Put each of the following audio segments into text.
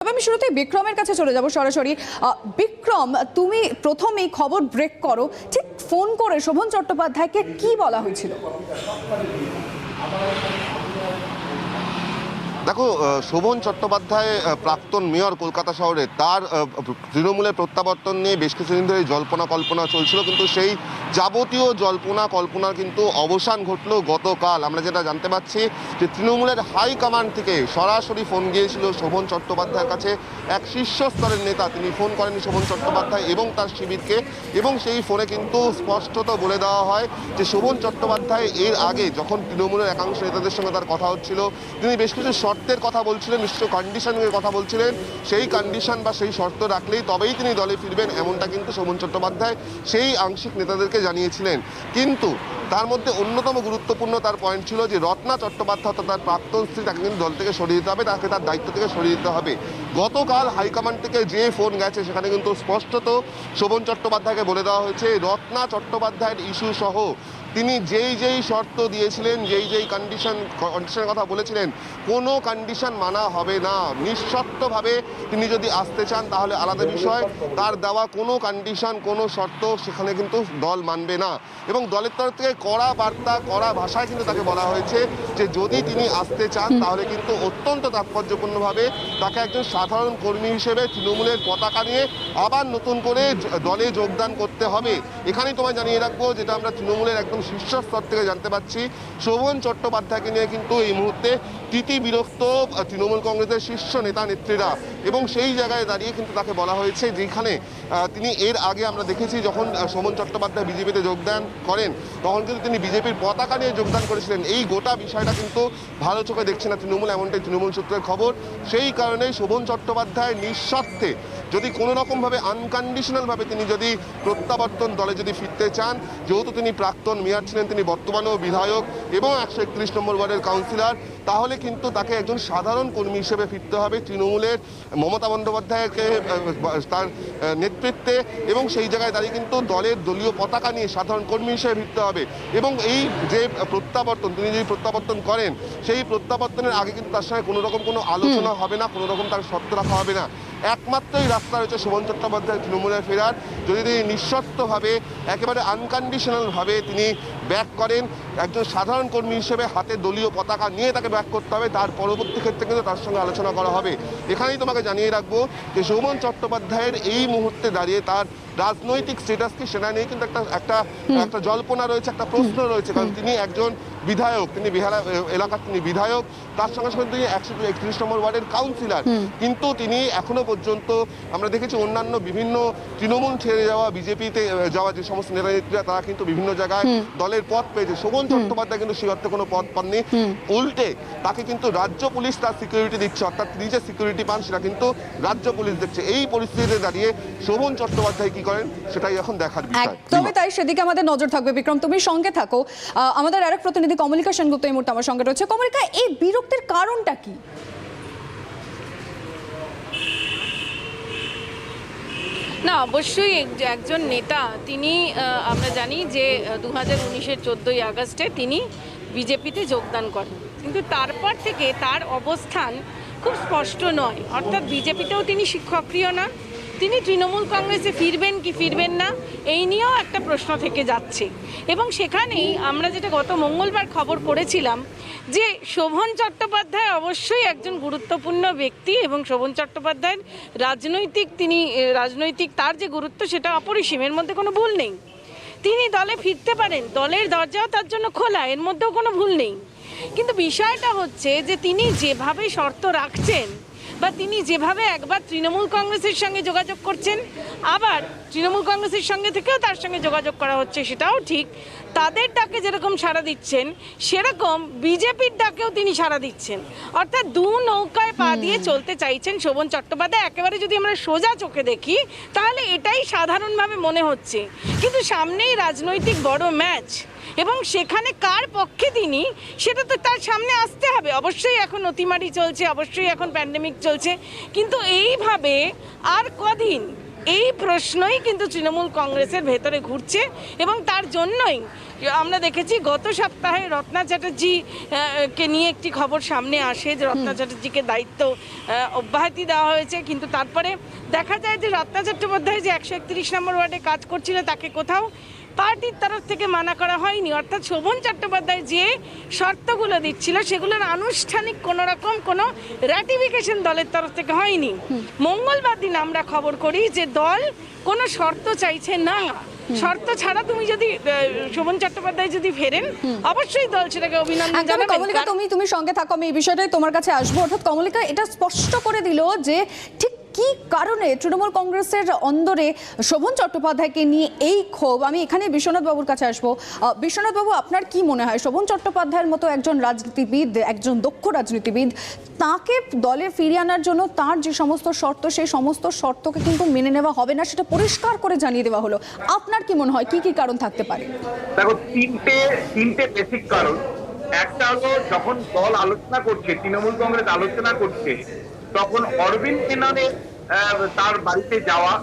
তবে আমি শুরুতেই বিক্রমের কাছে চলে যাব সরাসরি। বিক্রম, তুমি প্রথম এই খবর ব্রেক করো, ঠিক ফোন করে শোভন চট্টোপাধ্যায়কে কি বলা হয়েছিল? দেখো, শোভন চট্টোপাধ্যায় প্রাক্তন মেয়র কলকাতা শহরে, তার তৃণমূলের প্রত্যাবর্তন নিয়ে বেশ কিছুদিন ধরে জল্পনা কল্পনা চলছিল, কিন্তু সেই যাবতীয় জল্পনা কল্পনার কিন্তু অবসান ঘটলো গতকাল। আমরা যেটা জানতে পারছি যে তৃণমূলের হাইকমান্ড থেকে সরাসরি ফোন গিয়েছিল শোভন চট্টোপাধ্যায়ের কাছে। এক শীর্ষস্তরের নেতা তিনি ফোন করেনি শোভন চট্টোপাধ্যায় এবং তার শিবিরকে, এবং সেই ফোনে কিন্তু স্পষ্টত বলে দেওয়া হয় যে শোভন চট্টোপাধ্যায় এর আগে যখন তৃণমূলের একাংশ নেতাদের সঙ্গে তার কথা হচ্ছিল, তিনি বেশ কিছু শর্তের কথা বলছিলেন, নিশ্চয় কন্ডিশনের কথা বলছিলেন। সেই কন্ডিশন বা সেই শর্ত রাখলেই তবেই তিনি দলে ফিরবেন, এমনটা কিন্তু শোভন চট্টোপাধ্যায় সেই আংশিক নেতাদেরকে জানিয়েছিলেন। কিন্তু তার মধ্যে অন্যতম গুরুত্বপূর্ণ তার পয়েন্ট ছিল যে রত্না চট্টোপাধ্যায় অর্থাৎ তার প্রাক্তন স্ত্রী, তাকে কিন্তু দল থেকে সরিয়ে দিতে হবে, তাকে তার দায়িত্ব থেকে সরিয়ে দিতে হবে। গতকাল হাইকমান্ড থেকে যে ফোন গেছে সেখানে কিন্তু স্পষ্টত শোভন চট্টোপাধ্যায়কে বলে দেওয়া হয়েছে রত্না চট্টোপাধ্যায়ের ইস্যু সহ তিনি যেই শর্ত দিয়েছিলেন, যেই কন্ডিশনের কথা বলেছিলেন, কোনো কন্ডিশন মানা হবে না। নিঃশর্তভাবে তিনি যদি আসতে চান তাহলে আলাদা বিষয়, তার দেওয়া কোনো কন্ডিশন কোনো শর্ত সেখানে কিন্তু দল মানবে না। এবং দলের তরফ থেকে কড়া বার্তা কড়া ভাষায় কিন্তু তাকে বলা হয়েছে যে যদি তিনি আসতে চান তাহলে কিন্তু অত্যন্ত তাৎপর্যপূর্ণভাবে তাকে একজন সাধারণ কর্মী হিসেবে তৃণমূলের পতাকা নিয়ে আবার নতুন করে দলে যোগদান করতে হবে। এখানেই তোমায় জানিয়ে রাখবো, যেটা আমরা তৃণমূলের একদম শীর্ষস্তর থেকে জানতে পাচ্ছি, শোভন চট্টোপাধ্যায়কে নিয়ে কিন্তু এই মুহূর্তে বিরক্ত তৃণমূল কংগ্রেসের শীর্ষ নেতা নেত্রীরা। এবং সেই জায়গায় দাঁড়িয়ে কিন্তু তাকে বলা হয়েছে যেখানে তিনি এর আগে আমরা দেখেছি যখন শোভন চট্টোপাধ্যায় বিজেপিতে যোগদান করেন তখন কিন্তু তিনি বিজেপির পতাকা নিয়ে যোগদান করেছিলেন। এই গোটা বিষয়টা কিন্তু ভালো চোখে দেখছে না তৃণমূল, এমনটাই তৃণমূল সূত্রের খবর। সেই কারণেই শোভন চট্টোপাধ্যায় নিঃস্বার্থে যদি কোনো রকমভাবে আনকন্ডিশনালভাবে তিনি যদি প্রত্যাবর্তন দলে যদি ফিরতে চান, যেহেতু তিনি প্রাক্তন মেয়র ছিলেন, তিনি বর্তমানেও বিধায়ক এবং 131 নম্বর ওয়ার্ডের কাউন্সিলর, তাহলে কিন্তু তাকে একজন সাধারণ কর্মী হিসেবে ফিরতে হবে তৃণমূলের মমতা বন্দ্যোপাধ্যায়কে তার নেতৃত্বে, এবং সেই জায়গায় দাঁড়িয়ে কিন্তু দলের দলীয় পতাকা নিয়ে সাধারণ কর্মী হিসেবে ফিরতে হবে। এবং এই যে প্রত্যাবর্তন, তিনি যদি প্রত্যাবর্তন করেন, সেই প্রত্যাবর্তনের আগে কিন্তু তার সঙ্গে কোনো রকম কোনো আলোচনা হবে না, কোনো রকম তার শর্ত রাখা হবে না। একমাত্রই রাস্তা রয়েছে শোভন চট্টোপাধ্যায় তৃণমূলে ফেরার। যদি তিনি নিঃশর্তভাবে একেবারে আনকন্ডিশনালভাবে তিনি ব্যাক করেন, একজন সাধারণ কর্মী হিসেবে হাতে দলীয় পতাকা নিয়ে তাকে ব্যাক করতে হবে, তার পরবর্তী ক্ষেত্রে কিন্তু তার সঙ্গে আলোচনা করা হবে। এখানেই তোমাকে জানিয়ে রাখবো যে শোভন চট্টোপাধ্যায়ের এই মুহূর্তে দাঁড়িয়ে তার রাজনৈতিক স্ট্যাটাস কি সেটা নিয়ে কিন্তু একটা জল্পনা রয়েছে, একটা প্রশ্ন রয়েছে। কারণ তিনি একজন বিধায়ক, তিনি বেহালা এলাকার তিনি বিধায়ক, তার সঙ্গে সঙ্গে তিনি 131 নম্বর ওয়ার্ডের কাউন্সিলর। কিন্তু তিনি এখনো পর্যন্ত আমরা দেখেছি অন্যান্য বিভিন্ন তৃণমূল ছেড়ে যাওয়া বিজেপিতে যাওয়া যে সমস্ত নেতা নেত্রীরা তারা কিন্তু বিভিন্ন জায়গায় দলের পদ পেয়েছে। শোভন চট্টোপাধ্যায় কিন্তু সেই অর্থে কোনো পদ পাননি, উল্টে তাকে কিন্তু রাজ্য পুলিশ তার সিকিউরিটি দিচ্ছে, অর্থাৎ তিনি যে সিকিউরিটি পান সেটা কিন্তু রাজ্য পুলিশ দেখছে। এই পরিস্থিতিতে দাঁড়িয়ে শোভন চট্টোপাধ্যায় কি করেন সেটাই এখন দেখার বিষয়। একদমই তাই, সেদিকে আমাদের নজর থাকবে। বিক্রম, তুমি সঙ্গে থাকো। আমাদের আরেক প্রতিনিধি কমলিকা সেনগুপ্ত এই মুহূর্তে আমার সঙ্গে রয়েছে। কমলিকা, এই বিরক্তির কারণটা কি? না, অবশ্যই একজন নেতা তিনি, আমরা জানি যে 2019-এর 14ই আগস্টে তিনি বিজেপিতে যোগদান করেন, কিন্তু তারপর থেকে তার অবস্থান খুব স্পষ্ট নয়। অর্থাৎ বিজেপিতেও তিনি সক্রিয় না, তিনি তৃণমূল কংগ্রেসে ফিরবেন কি ফিরবেন না এই নিয়েও একটা প্রশ্ন থেকে যাচ্ছে। এবং সেখানেই আমরা যেটা গত মঙ্গলবার খবর পড়েছিলাম যে শোভন চট্টোপাধ্যায় অবশ্যই একজন গুরুত্বপূর্ণ ব্যক্তি, এবং শোভন চট্টোপাধ্যায়ের রাজনৈতিক তার যে গুরুত্ব সেটা অপরিসীম, এর মধ্যে কোনো ভুল নেই। তিনি দলে ফিরতে পারেন, দলের দরজাও তার জন্য খোলা, এর মধ্যেও কোনো ভুল নেই। কিন্তু বিষয়টা হচ্ছে যে তিনি যেভাবে শর্ত রাখছেন বা তিনি যেভাবে একবার তৃণমূল কংগ্রেসের সঙ্গে যোগাযোগ করছেন, আবার তৃণমূল কংগ্রেসের সঙ্গে থেকেও তার সঙ্গে যোগাযোগ করা হচ্ছে, সেটাও ঠিক। তাদের ডাকে যেরকম সাড়া দিচ্ছেন সেরকম বিজেপির ডাকেও তিনি সাড়া দিচ্ছেন। অর্থাৎ দু নৌকায় পা দিয়ে চলতে চাইছেন শোভন চট্টোপাধ্যায়। একেবারে যদি আমরা সোজা চোখে দেখি তাহলে এটাই সাধারণভাবে মনে হচ্ছে, কিন্তু সামনেই রাজনৈতিক বড় ম্যাচ, এবং সেখানে কার পক্ষে তিনি সেটা তো তার সামনে আসতে হবে। অবশ্যই এখন অতিমারি চলছে, অবশ্যই এখন প্যান্ডেমিক চলছে, কিন্তু এইভাবে আর কদিন এই প্রশ্নই কিন্তু তৃণমূল কংগ্রেসের ভেতরে ঘুরছে, এবং তার জন্যই আমরা দেখেছি গত সপ্তাহে রত্না চ্যাটার্জি কে নিয়ে একটি খবর সামনে আসে যে রত্না চ্যাটার্জিকে দায়িত্ব অব্যাহতি দেওয়া হয়েছে, কিন্তু তারপরে দেখা যায় যে রত্না চট্টোপাধ্যায় যে 131 নম্বর ওয়ার্ডে কাজ করছিল তাকে কোথাও পার্টির তরফ থেকে মানা করা হয়নি। অর্থাৎ শোভন চট্টোপাধ্যায় যে শর্তগুলো দিচ্ছিল সেগুলোর আনুষ্ঠানিক কোনো রকম কোনো র্যাটিফিকেশন দলের তরফ থেকে হয়নি। মঙ্গলবার দিন আমরা খবর করি যে দল কোনো শর্ত চাইছে না, শর্ত ছাড়া তুমি যদি শোভন চট্টোপাধ্যায় যদি ফেরেন অবশ্যই দল সেটাকে অভিনন্দন জানাবে। কমলিকা, তুমি সঙ্গে থাকো, আমি এই বিষয়টাই তোমার কাছে আসবো। অর্থাৎ কমলিকা এটা স্পষ্ট করে দিল যে ঠিক কি কারণে তৃণমূল কংগ্রেসের অন্দরে শোভন চট্টোপাধ্যায়কে নিয়ে এই ক্ষোভ। আমি এখানে বিশ্বনাথ বাবুর কাছে আসবো। বিশ্বনাথ বাবু, আপনার কি মনে হয় শোভন চট্টোপাধ্যায়ের মতো একজন রাজনীতিবিদ, একজন দক্ষ রাজনীতিবিদ, তাকে দলে ফিরিয়ে আনার জন্য তার যে সমস্ত শর্ত, সেই সমস্ত শর্তকে কিন্তু মেনে নেওয়া হবে না, সেটা পরিষ্কার করে জানিয়ে দেওয়া হলো। আপনার কি মনে হয় কি কি কারণ থাকতে পারে? দেখো, তিনটে বেসিক কারণ। একটা হলো যখন দল আলোচনা করছে, তৃণমূল কংগ্রেস আলোচনা করছে, তখন অরবিন্দ মেননের তার বাড়িতে যাওয়া,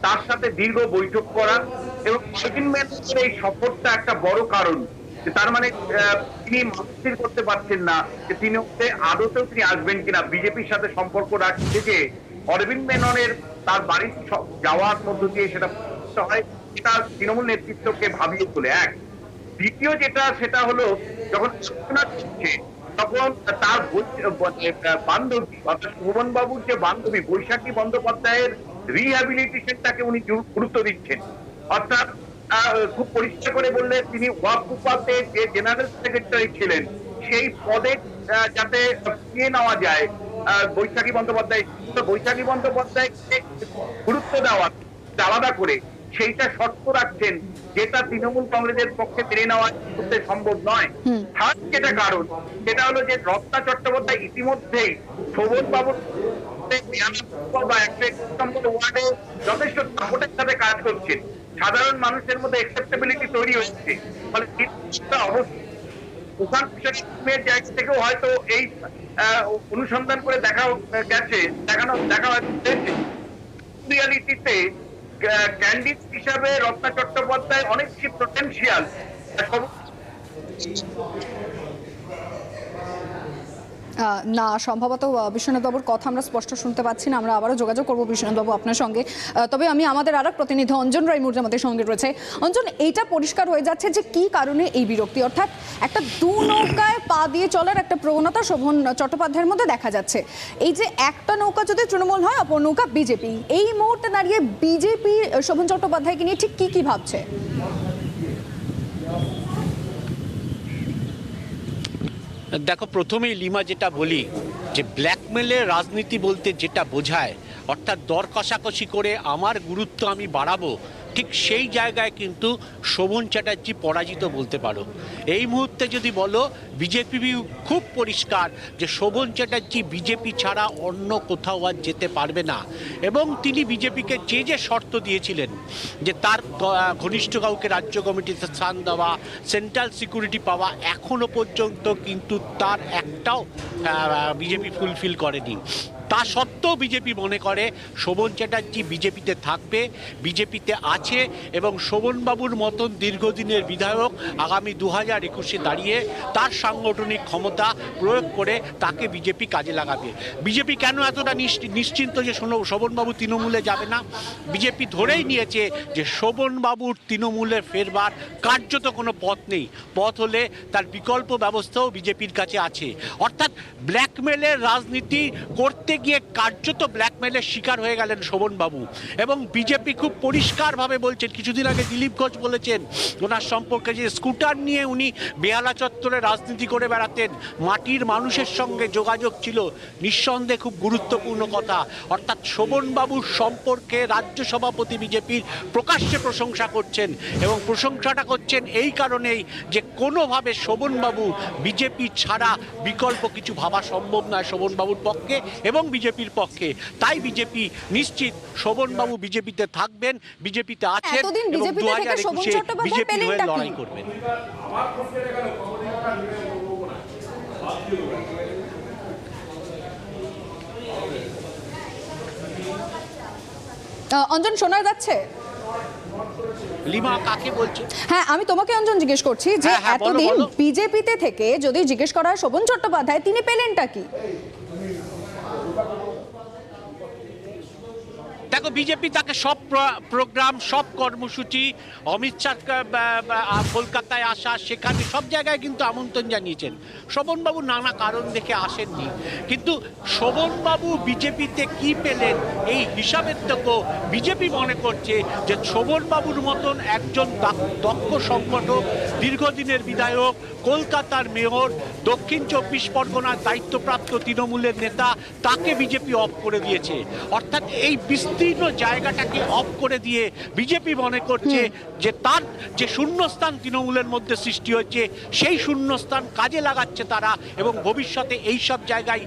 তার সাথে দীর্ঘ বৈঠক করা এবং অরবিন্দ মেননের এই সফরটা একটা বড় কারণ। তার মানে তিনি স্থির করতে পারছেন না যে তিনি আদতেও তিনি আসবেন কিনা, বিজেপির সাথে সম্পর্ক রাখছে যে অরবিন্দ মেননের তার বাড়ি যাওয়ার মধ্য দিয়ে সেটা হয়, এটা তৃণমূল নেতৃত্বকে ভাবিয়ে তোলে। এক, দ্বিতীয় যেটা সেটা হলো যখন সূচনা করছে তখন তার বান্ধবী অর্থাৎ শোভন বাবুর যে বান্ধবী বৈশাখী বন্দ্যোপাধ্যায়ের রিহ্যাবিলিটেশনটাকে উনি গুরুত্ব দিচ্ছেন। অর্থাৎ খুব পরিষ্কার করে বললে তিনি ওয়াকুপাতে যে জেনারেল সেক্রেটারি ছিলেন সেই পদে যাতে ফিরিয়ে নেওয়া যায় বৈশাখী বন্দ্যোপাধ্যায়কে গুরুত্ব দেওয়া আলাদা করে সেইটা শর্ত রাখছেন, যেটা তৃণমূল কংগ্রেসের পক্ষে মেনে নেওয়া করতে সম্ভব নয়। থার্ড যেটা কারণ সেটা হলো যে রত্না চট্টোপাধ্যায় ইতিমধ্যেই শোভন বাবুর বা 131 নম্বর ওয়ার্ডে যথেষ্ট সাপোর্টের সাথে কাজ করছেন। সাধারণ মানুষের মধ্যে অ্যাকসেপ্টেবিলিটি তৈরি হয়েছে। ফলে ওখান জায়গা থেকেও হয়তো এই অনুসন্ধান করে দেখা হয়েছে রিয়ালিটিতে ক্যান্ডিডেট হিসাবে রত্না চট্টোপাধ্যায় অনেক বেশি পোটেনশিয়াল। না, সম্ভবত বিশ্বনাথবাবুর কথা আমরা স্পষ্ট শুনতে পাচ্ছি না। আমরা আবারও যোগাযোগ করবো বিশ্বনাথবাবু আপনার সঙ্গে। তবে আমি আমাদের আরেক প্রতিনিধি অঞ্জন রায় মুর্জা আমাদের সঙ্গে রয়েছে। অঞ্জন, এইটা পরিষ্কার হয়ে যাচ্ছে যে কি কারণে এই বিরক্তি, অর্থাৎ একটা দু নৌকায় পা দিয়ে চলার একটা প্রবণতা শোভন চট্টোপাধ্যায়ের মধ্যে দেখা যাচ্ছে। এই যে একটা নৌকা যদি তৃণমূল হয়, অপর নৌকা বিজেপি, এই মুহূর্তে দাঁড়িয়ে বিজেপি শোভন চট্টোপাধ্যায়কে নিয়ে ঠিক কি কি ভাবছে? দেখো, প্রথমেই লিমা যেটা বলি যে ব্ল্যাকমেলের রাজনীতি বলতে যেটা বোঝায়, অর্থাৎ দর কষাকষি করে আমার গুরুত্ব আমি বাড়াবো, ঠিক সেই জায়গায় কিন্তু শোভন চ্যাটার্জি পরাজিত বলতে পারো। এই মুহূর্তে যদি বলো, বিজেপি খুব পরিষ্কার যে শোভন চ্যাটার্জি বিজেপি ছাড়া অন্য কোথাও আর যেতে পারবে না, এবং তিনি বিজেপিকে যে শর্ত দিয়েছিলেন যে তার ঘনিষ্ঠ কাউকে রাজ্য কমিটিতে স্থান দেওয়া, সেন্ট্রাল সিকিউরিটি পাওয়া, এখনো পর্যন্ত কিন্তু তার একটাও বিজেপি ফুলফিল করেনি। তা সত্ত্বেও বিজেপি মনে করে শোভন চ্যাটার্জি বিজেপিতে থাকবে, বিজেপিতে আছে, এবং শোভনবাবুর মতন দীর্ঘদিনের বিধায়ক আগামী 2021-এ দাঁড়িয়ে তার সাংগঠনিক ক্ষমতা প্রয়োগ করে তাকে বিজেপি কাজে লাগাবে। বিজেপি কেন এতটা নিশ্চিন্ত যে শোভনবাবু তৃণমূলে যাবে না? বিজেপি ধরেই নিয়েছে যে শোভনবাবুর তৃণমূলে ফেরবার কার্যত কোনো পথ নেই। পথ হলে তার বিকল্প ব্যবস্থাও বিজেপির কাছে আছে। অর্থাৎ ব্ল্যাকমেলের রাজনীতি করতে গিয়ে কার্যত ব্ল্যাকমেলের শিকার হয়ে গেলেন শোভনবাবু, এবং বিজেপি খুব পরিষ্কারভাবে বলছেন। কিছুদিন আগে দিলীপ ঘোষ বলেছেন ওনার সম্পর্কে যে স্কুটার নিয়ে উনি বেহালা চত্বরে রাজনীতি করে বেড়াতেন, মাটির মানুষের সঙ্গে যোগাযোগ ছিল, নিঃসন্দেহে খুব গুরুত্বপূর্ণ কথা। অর্থাৎ শোভনবাবুর সম্পর্কে রাজ্য সভাপতি বিজেপির প্রকাশ্যে প্রশংসা করছেন, এবং প্রশংসাটা করছেন এই কারণেই যে কোনোভাবে শোভনবাবু বিজেপি ছাড়া বিকল্প কিছু ভাবা সম্ভব নয় শোভনবাবুর পক্ষে এবং বিজেপির পক্ষে। তাই বিজেপি নিশ্চিত শোভনবাবু বিজেপিতে থাকবেন, বিজেপিতে আছেন, এবং 2021-এ বিজেপির হয়ে লড়াই করবেন। অঞ্জন, শোনা যাচ্ছে? লিমা কাকে বলছে? হ্যাঁ, আমি তোমাকে অঞ্জন জিজ্ঞেস করছি যে হ্যাঁ, বলো, এতদিন বলো। বিজেপিতে থেকে যদি জিজ্ঞেস করা হয় শোভন চট্টোপাধ্যায়, তিনি পেলেনটা কি? দেখো, বিজেপি তাকে সব প্রোগ্রাম, সব কর্মসূচি, অমিত শাহ কলকাতায় আসা, সেখানে সব জায়গায় কিন্তু আমন্ত্রণ জানিয়েছেন। শোভনবাবু নানা কারণ দেখে আসেননি, কিন্তু শোভনবাবু বিজেপিতে কি পেলেন এই হিসাবের থেকেও বিজেপি মনে করছে যে শোভনবাবুর মতন একজন দক্ষ সংগঠক, দীর্ঘদিনের বিধায়ক, কলকাতার মেয়র, দক্ষিণ 24 পরগনার দায়িত্বপ্রাপ্ত তৃণমূলের নেতা, তাকে বিজেপি অফ করে দিয়েছে। অর্থাৎ এই বিস্তীর্ণ জায়গাটাকে অফ করে দিয়ে বিজেপি মনে করছে যে তার যে শূন্যস্থান তৃণমূলের মধ্যে সৃষ্টি হয়েছে, সেই শূন্যস্থান কাজে লাগাচ্ছে তারা, এবং ভবিষ্যতে এই সব জায়গায়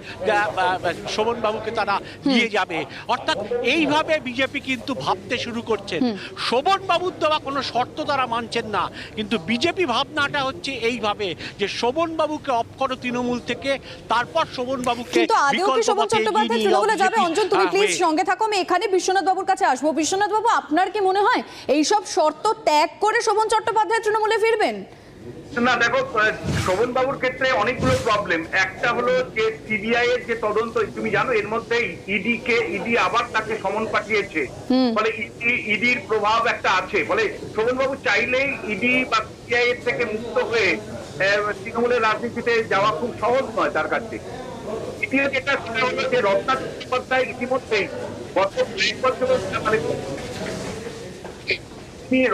শোভনবাবুকে তারা নিয়ে যাবে। অর্থাৎ এইভাবে বিজেপি কিন্তু ভাবতে শুরু করছেন। শোভনবাবুর দেওয়া কোনো শর্ত তারা মানছেন না, কিন্তু বিজেপি ভাবনাটা হচ্ছে এইভাবে যে শোভনবাবুকে অফ করো তৃণমূল থেকে, তারপর শোভনবাবুকে কিন্তু আদেও কি শোভন চট্টোপাধ্যায় তৃণমূলে যাবে? অঞ্জন, তুমি প্লিজ হয়ে। সঙ্গে থাকো, আমি এখানে বিশ্বনাথ বাবুর কাছে আসবো। বিশ্বনাথ বাবু, আপনার কি মনে হয় এইসব শর্ত ত্যাগ করে শোভন চট্টোপাধ্যায় তৃণমূলে ফিরবেন? না, দেখো, শোভন বাবুর ক্ষেত্রে অনেকগুলো প্রবলেম। একটা হলো যে সিবিআই এর যে তদন্ত, তুমি জানো এর মধ্যে ইডি আবার তাকে সমন পাঠিয়েছে, ফলে ইডির প্রভাব একটা আছে। ফলে শোভন বাবু চাইলেই ইডি বা সিবিআই এর থেকে মুক্ত হয়ে তৃণমূলের রাজনীতিতে যাওয়া খুব সহজ নয় তার কাছে। দ্বিতীয় যেটা, সেটা হলো যে রত্না চট্টোপাধ্যায় ইতিমধ্যেই গত কয়েক বছর মানে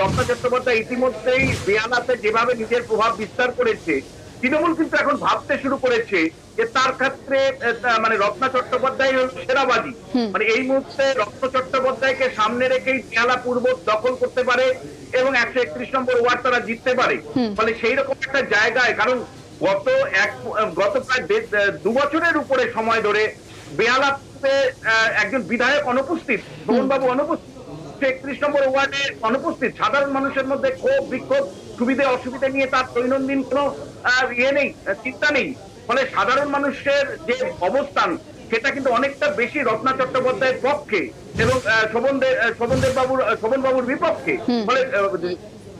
রত্না চট্টোপাধ্যায় ইতিমধ্যেই বেয়ালাতে যেভাবে নিজের প্রভাব বিস্তার করেছে, তৃণমূল কিন্তু এখন ভাবতে শুরু করেছে যে তার ক্ষেত্রে মানে রত্না চট্টোপাধ্যায় হল সেরাবাজি। মানে এই মুহূর্তে রত্না চট্টোপাধ্যায়কে সামনে রেখেই বেয়ালা পূর্ব দখল করতে পারে এবং 131 নম্বর ওয়ার্ড তারা জিততে পারে। ফলে সেই রকম একটা জায়গায়, কারণ গত প্রায় 2 বছরের উপরে সময় ধরে বেয়ালাতে একজন বিধায়ক অনুপস্থিত, শোভনবাবু অনুপস্থিত, 31 নম্বর ওয়ার্ডে অনুপস্থিত। সাধারণ মানুষের মধ্যে ক্ষোভ, বিক্ষোভ, সুবিধা অসুবিধা নিয়ে তার দৈনন্দিন কোনো নেই, চিন্তা নেই। ফলে সাধারণ মানুষের যে অবস্থান, সেটা কিন্তু অনেকটা বেশি রত্না চট্টোপাধ্যায়ের পক্ষে এবং শোভন বাবুর বিপক্ষে। ফলে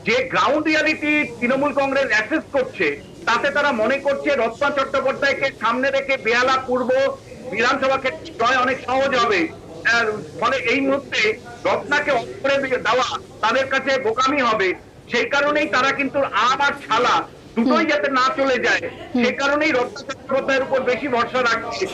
যে ground reality Trinamool Congress assess করছে, তাতে তারা মনে করছে রত্না চট্টোপাধ্যায়কে সামনে রেখে বেহালা পূর্ব বিধানসভা ক্ষেত্রে জয় অনেক সহজ হবে। ফলে এই মুহূর্তে রত্নাকে অফ করে দেওয়া তাদের কাছে বোকামি হবে। সেই কারণেই তারা কিন্তু আম আর ছালা দুটোই যাতে না চলে যায়, সে কারণেই রত্না চট্টোপাধ্যায়ের উপর বেশি ভরসা রাখছে।